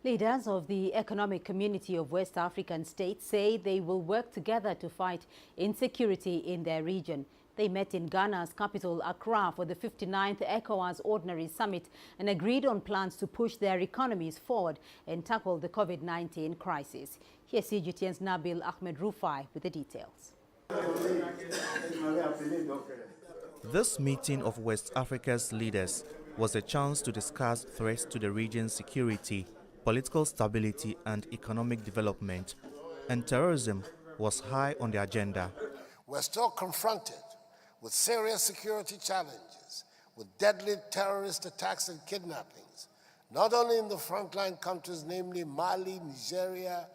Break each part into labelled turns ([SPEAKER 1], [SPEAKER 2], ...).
[SPEAKER 1] Leaders of the Economic Community of West African states say they will work together to fight insecurity in their region. They met in Ghana's capital, Accra, for the 59th ECOWAS Ordinary Summit and agreed on plans to push their economies forward and tackle the COVID-19 crisis. Here's CGTN's Nabil Ahmed Rufai with the details.
[SPEAKER 2] This meeting of West Africa's leaders was a chance to discuss threats to the region's security, political stability and economic development, and terrorism was high on the agenda.
[SPEAKER 3] We're still confronted with serious security challenges, with deadly terrorist attacks and kidnappings, not only in the frontline countries, namely Mali, Nigeria,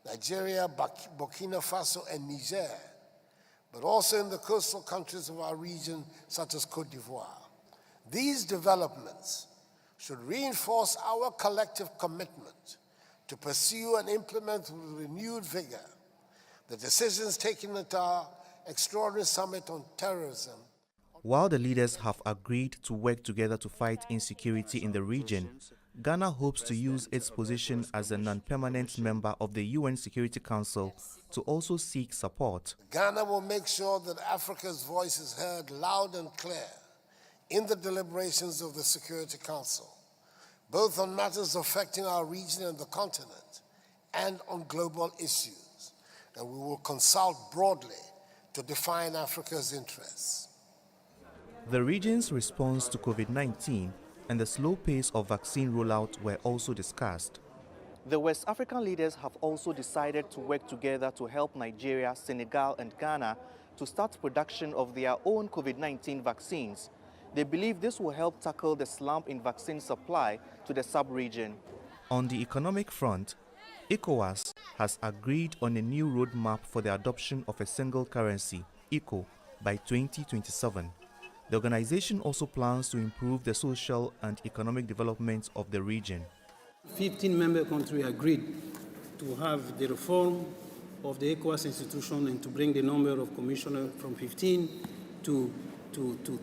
[SPEAKER 3] Burkina Faso, and Niger, but also in the coastal countries of our region, such as Côte d'Ivoire. These developments should reinforce our collective commitment to pursue and implement with renewed vigor the decisions taken at our extraordinary summit on terrorism.
[SPEAKER 2] While the leaders have agreed to work together to fight insecurity in the region, Ghana hopes to use its position as a non-permanent member of the UN Security Council to also seek support.
[SPEAKER 3] Ghana will make sure that Africa's voice is heard loud and clear in the deliberations of the Security Council, both on matters affecting our region and the continent and on global issues. And we will consult broadly to define Africa's interests.
[SPEAKER 2] The region's response to COVID-19 and the slow pace of vaccine rollout were also discussed. The West African leaders have also decided to work together to help Nigeria, Senegal and Ghana to start production of their own COVID-19 vaccines. They believe this will help tackle the slump in vaccine supply to the sub-region. On the economic front, Ecowas has agreed on a new roadmap for the adoption of a single currency, ECO, by 2027. The organization also plans to improve the social and economic development of the region.
[SPEAKER 4] 15 member countries agreed to have the reform of the Ecowas institution and to bring the number of commissioners from 15 to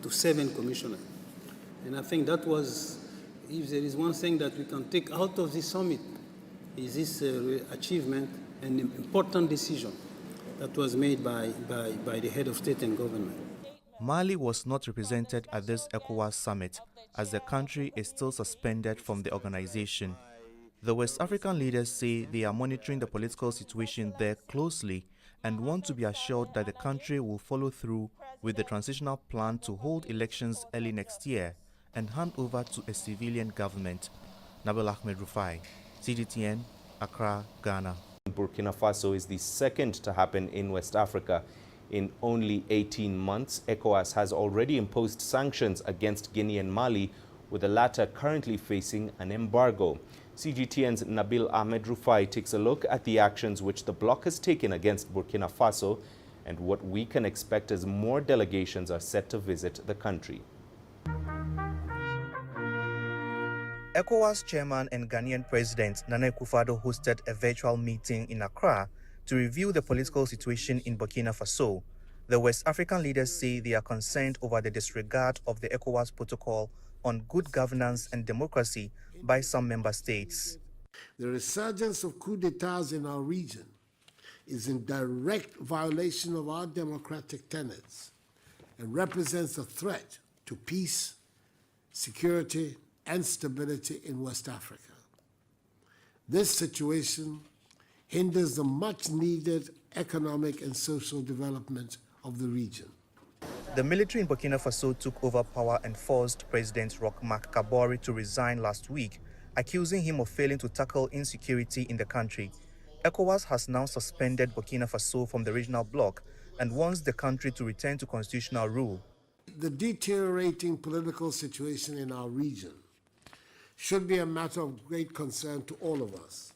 [SPEAKER 4] 7 commissioners. And I think that was, if there is one thing that we can take out of this summit, is this achievement and important decision that was made by the head of state and government.
[SPEAKER 2] Mali was not represented at this ECOWAS summit as the country is still suspended from the organization. The West African leaders say they are monitoring the political situation there closely and want to be assured that the country will follow through with the transitional plan to hold elections early next year and hand over to a civilian government. Nabil Ahmed Rufai, CGTN, Accra, Ghana.
[SPEAKER 5] Burkina Faso is the second to happen in West Africa. In only 18 months, ECOWAS has already imposed sanctions against Guinea and Mali, with the latter currently facing an embargo. CGTN's Nabil Ahmed Rufai takes a look at the actions which the bloc has taken against Burkina Faso and what we can expect as more delegations are set to visit the country.
[SPEAKER 2] ECOWAS chairman and Ghanaian President Nana Akufo-Addo hosted a virtual meeting in Accra to review the political situation in Burkina Faso. The West African leaders say they are concerned over the disregard of the ECOWAS protocol on good governance and democracy by some member states.
[SPEAKER 3] The resurgence of coups d'etats in our region is in direct violation of our democratic tenets and represents a threat to peace, security, and stability in West Africa. This situation hinders the much-needed economic and social development of the region.
[SPEAKER 2] The military in Burkina Faso took over power and forced President Roch Marc Kabore to resign last week, accusing him of failing to tackle insecurity in the country. ECOWAS has now suspended Burkina Faso from the regional bloc and wants the country to return to constitutional rule.
[SPEAKER 3] The deteriorating political situation in our region should be a matter of great concern to all of us.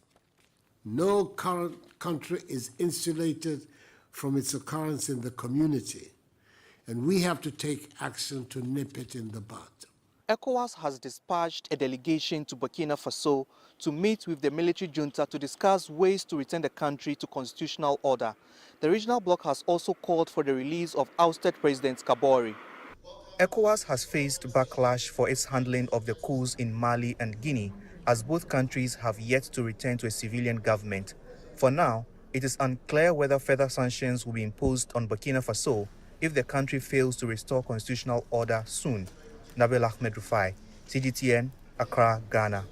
[SPEAKER 3] No current country is insulated from its occurrence in the community, and we have to take action to nip it in the bud.
[SPEAKER 2] ECOWAS has dispatched a delegation to Burkina Faso to meet with the military junta to discuss ways to return the country to constitutional order. The regional bloc has also called for the release of ousted President Kabore. ECOWAS has faced backlash for its handling of the coups in Mali and Guinea, as both countries have yet to return to a civilian government. For now, it is unclear whether further sanctions will be imposed on Burkina Faso if the country fails to restore constitutional order soon. Nabil Ahmed Rufai, CGTN, Accra, Ghana.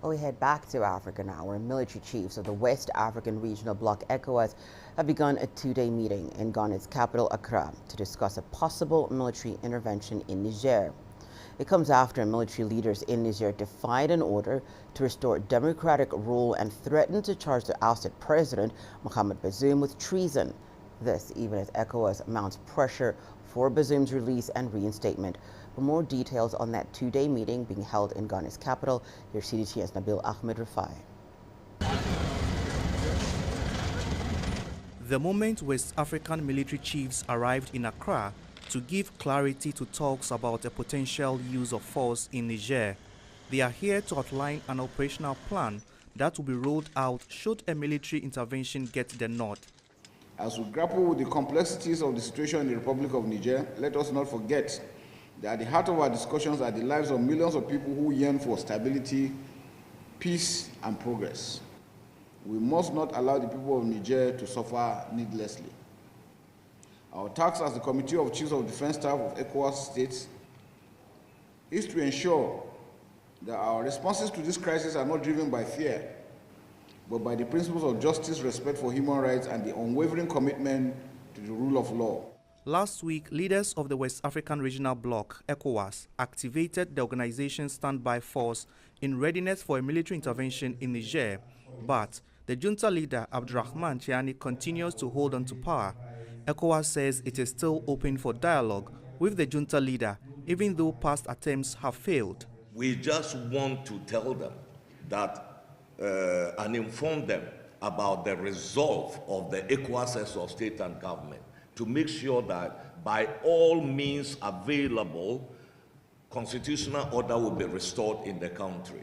[SPEAKER 6] Well, we head back to Africa now, where military chiefs of the West African Regional Bloc ECOWAS have begun a two-day meeting in Ghana's capital, Accra, to discuss a possible military intervention in Niger. It comes after military leaders in Niger defied an order to restore democratic rule and threatened to charge the ousted president, Mohamed Bazoum, with treason. This even as ECOWAS mounts pressure for Bazoum's release and reinstatement. For more details on that two-day meeting being held in Ghana's capital, here's CGTN's Nabil Ahmed Rufai.
[SPEAKER 2] The moment West African military chiefs arrived in Accra to give clarity to talks about a potential use of force in Niger, they are here to outline an operational plan that will be rolled out should a military intervention get the nod.
[SPEAKER 7] As we grapple with the complexities of the situation in the Republic of Niger, let us not forget that at the heart of our discussions are the lives of millions of people who yearn for stability, peace, and progress. We must not allow the people of Niger to suffer needlessly. Our task as the Committee of Chiefs of Defense Staff of ECOWAS states is to ensure that our responses to this crisis are not driven by fear, but by the principles of justice, respect for human rights, and the unwavering commitment to the rule of law.
[SPEAKER 2] Last week, leaders of the West African Regional Bloc, ECOWAS, activated the organization's standby force in readiness for a military intervention in Niger, but the junta leader, Abdurrahman Tiani, continues to hold on to power. ECOWAS says it is still open for dialogue with the junta leader, even though past attempts have failed.
[SPEAKER 8] We just want to tell them that and inform them about the resolve of the ECOWAS of state and government to make sure that by all means available, constitutional order will be restored in the country.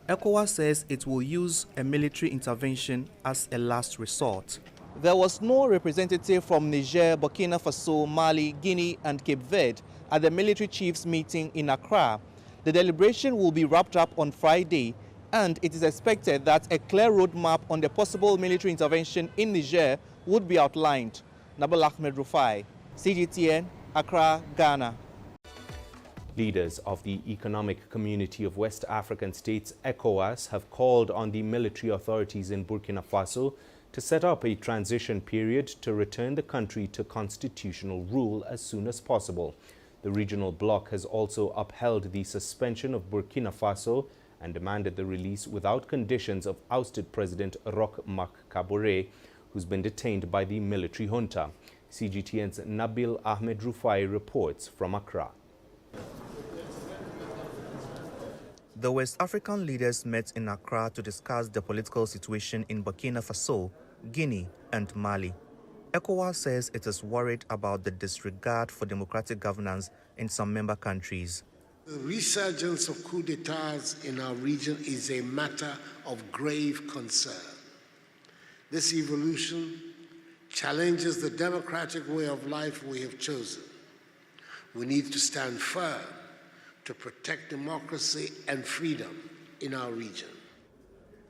[SPEAKER 2] ECOWAS says it will use a military intervention as a last resort. There was no representative from Niger, Burkina Faso, Mali, Guinea, and Cape Verde at the military chiefs meeting in Accra. The deliberation will be wrapped up on Friday, and it is expected that a clear roadmap on the possible military intervention in Niger would be outlined. Nabil Ahmed Rufai, CGTN, Accra, Ghana.
[SPEAKER 5] Leaders of the Economic Community of West African States, ECOWAS, have called on the military authorities in Burkina Faso to set up a transition period to return the country to constitutional rule as soon as possible. The regional bloc has also upheld the suspension of Burkina Faso and demanded the release without conditions of ousted President Roch Marc Kabore, who's been detained by the military junta. CGTN's Nabil Ahmed Rufai reports from Accra.
[SPEAKER 2] The West African leaders met in Accra to discuss the political situation in Burkina Faso, Guinea, and Mali. ECOWAS says it is worried about the disregard for democratic governance in some member countries.
[SPEAKER 3] The resurgence of coups d'etats in our region is a matter of grave concern. This evolution challenges the democratic way of life we have chosen. We need to stand firm to protect democracy and freedom in our region.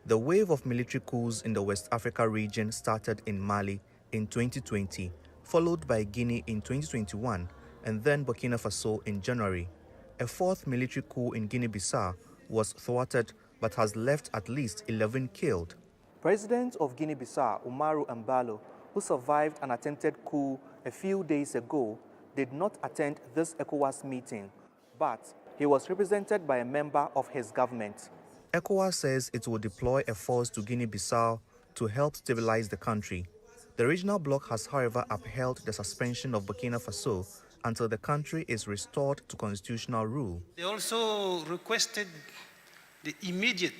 [SPEAKER 2] The wave of military coups in the West Africa region started in Mali in 2020, followed by Guinea in 2021, and then Burkina Faso in January. A fourth military coup in Guinea-Bissau was thwarted but has left at least 11 killed. President of Guinea-Bissau, Umaru Embalo, who survived an attempted coup a few days ago, did not attend this ECOWAS meeting, but he was represented by a member of his government. ECOWAS says it will deploy a force to Guinea-Bissau to help stabilize the country. The regional bloc has, however, upheld the suspension of Burkina Faso until the country is restored to constitutional rule.
[SPEAKER 4] They also requested the immediate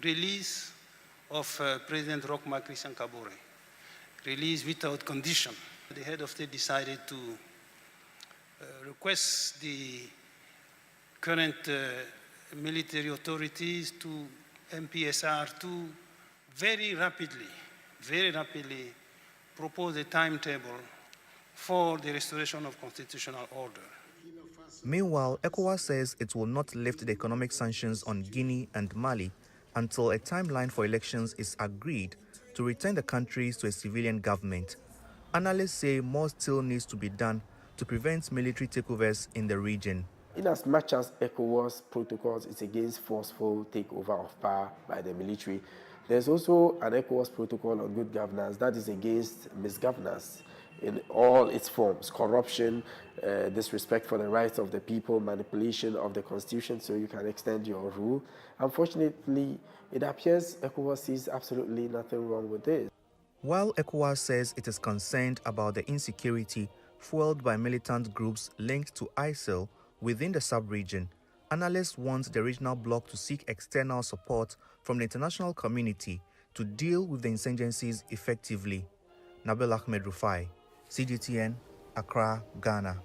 [SPEAKER 4] release of President Roch Marc Kabore, release without condition. The head of state decided to request the current military authorities to MPSR to very rapidly propose a timetable for the restoration of constitutional order.
[SPEAKER 2] Meanwhile, Ecowas says it will not lift the economic sanctions on Guinea and Mali until a timeline for elections is agreed to return the countries to a civilian government. Analysts say more still needs to be done to prevent military takeovers in the region.
[SPEAKER 9] In as much as ECOWAS protocols is against forceful takeover of power by the military, there's also an ECOWAS protocol on good governance that is against misgovernance in all its forms: corruption, disrespect for the rights of the people, manipulation of the constitution so you can extend your rule. Unfortunately, it appears ECOWAS sees absolutely nothing wrong with this.
[SPEAKER 2] While ECOWAS says it is concerned about the insecurity fueled by militant groups linked to ISIL within the sub-region, analysts want the regional bloc to seek external support from the international community to deal with the insurgencies effectively. Nabil Ahmed Rufai, CGTN, Accra, Ghana.